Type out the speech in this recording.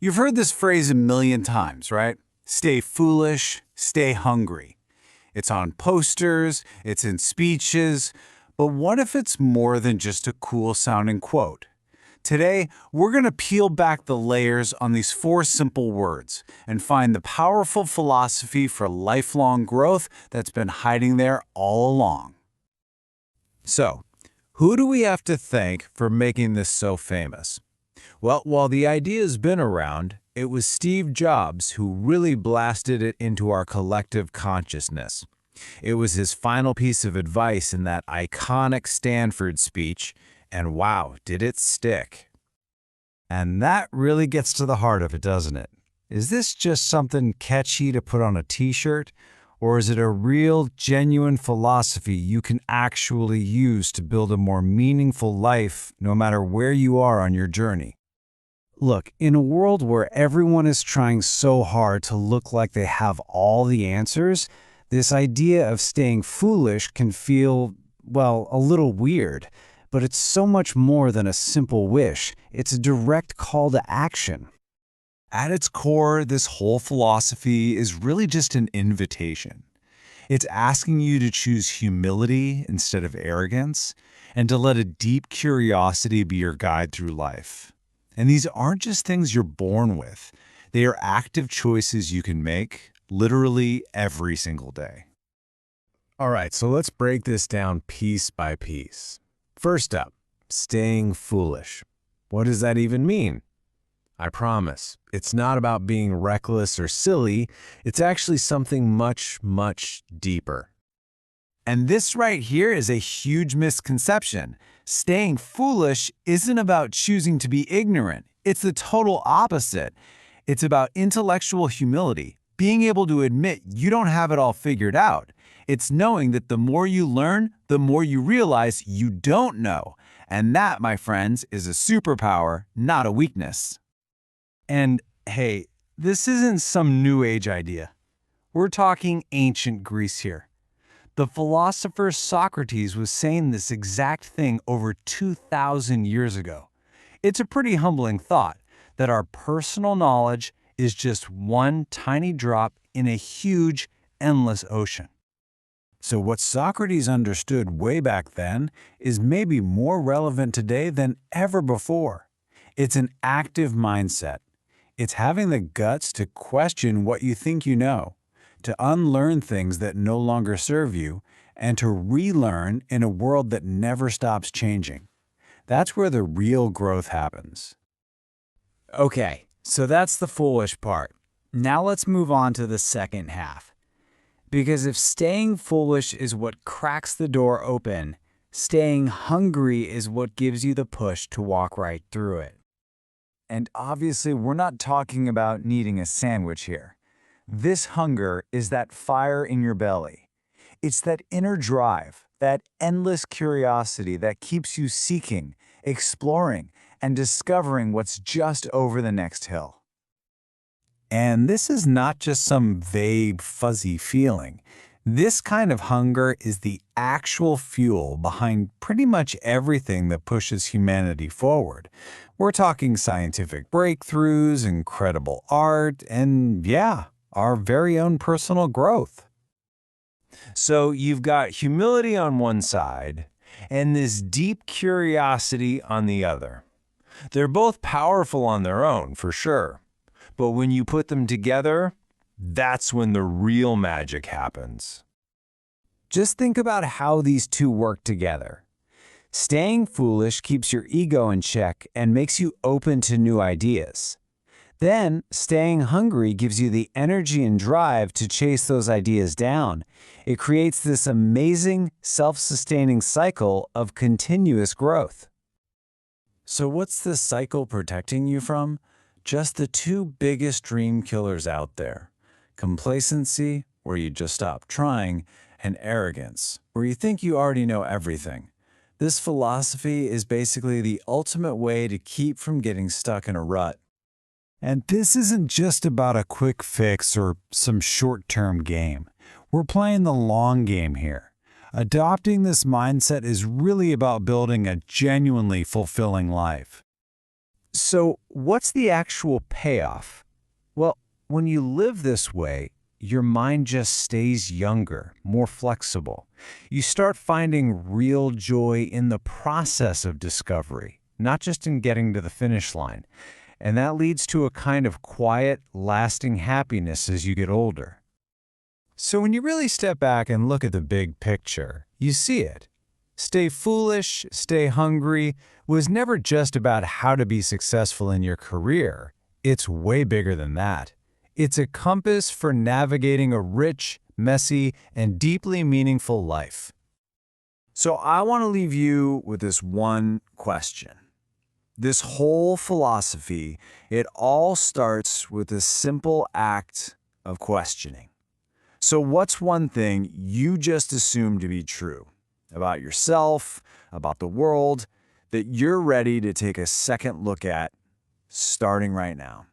You've heard this phrase a million times, right? Stay foolish, stay hungry. It's on posters, it's in speeches, but what if it's more than just a cool-sounding quote? Today, we're going to peel back the layers on these four simple words and find the powerful philosophy for lifelong growth that's been hiding there all along. So, who do we have to thank for making this so famous? Well, while the idea's been around, it was Steve Jobs who really blasted it into our collective consciousness. It was his final piece of advice in that iconic Stanford speech, and wow, did it stick. And that really gets to the heart of it, doesn't it? Is this just something catchy to put on a t-shirt? Or is it a real, genuine philosophy you can actually use to build a more meaningful life no matter where you are on your journey? Look, in a world where everyone is trying so hard to look like they have all the answers, this idea of staying foolish can feel, well, a little weird. But it's so much more than a simple wish. It's a direct call to action. At its core, this whole philosophy is really just an invitation. It's asking you to choose humility instead of arrogance, and to let a deep curiosity be your guide through life. And these aren't just things you're born with. They are active choices you can make, literally every single day. All right, so let's break this down piece by piece. First up, staying foolish. What does that even mean? I promise, it's not about being reckless or silly. It's actually something much, much deeper. And this right here is a huge misconception. Staying foolish isn't about choosing to be ignorant. It's the total opposite. It's about intellectual humility, being able to admit you don't have it all figured out. It's knowing that the more you learn, the more you realize you don't know. And that, my friends, is a superpower, not a weakness. And hey, this isn't some new age idea. We're talking ancient Greece here. The philosopher Socrates was saying this exact thing over 2,000 years ago. It's a pretty humbling thought that our personal knowledge is just one tiny drop in a huge, endless ocean. So what Socrates understood way back then is maybe more relevant today than ever before. It's an active mindset. It's having the guts to question what you think you know, to unlearn things that no longer serve you, and to relearn in a world that never stops changing. That's where the real growth happens. Okay, so that's the foolish part. Now let's move on to the second half. Because if staying foolish is what cracks the door open, staying hungry is what gives you the push to walk right through it. And obviously, we're not talking about needing a sandwich here. This hunger is that fire in your belly. It's that inner drive, that endless curiosity that keeps you seeking, exploring, and discovering what's just over the next hill. And this is not just some vague, fuzzy feeling. This kind of hunger is the actual fuel behind pretty much everything that pushes humanity forward. We're talking scientific breakthroughs, incredible art, and yeah, our very own personal growth. So you've got humility on one side and this deep curiosity on the other. They're both powerful on their own, for sure. But when you put them together, that's when the real magic happens. Just think about how these two work together. Staying foolish keeps your ego in check and makes you open to new ideas. Then, staying hungry gives you the energy and drive to chase those ideas down. It creates this amazing, self-sustaining cycle of continuous growth. So what's this cycle protecting you from? Just the two biggest dream killers out there. Complacency, where you just stop trying, and arrogance, where you think you already know everything. This philosophy is basically the ultimate way to keep from getting stuck in a rut. And this isn't just about a quick fix or some short-term game. We're playing the long game here. Adopting this mindset is really about building a genuinely fulfilling life. So, what's the actual payoff? Well, when you live this way, your mind just stays younger, more flexible. You start finding real joy in the process of discovery, not just in getting to the finish line. And that leads to a kind of quiet, lasting happiness as you get older. So when you really step back and look at the big picture, you see it. Stay foolish, stay hungry was never just about how to be successful in your career. It's way bigger than that. It's a compass for navigating a rich, messy, and deeply meaningful life. So I want to leave you with this one question. This whole philosophy, it all starts with a simple act of questioning. So what's one thing you just assumed to be true about yourself, about the world, that you're ready to take a second look at starting right now?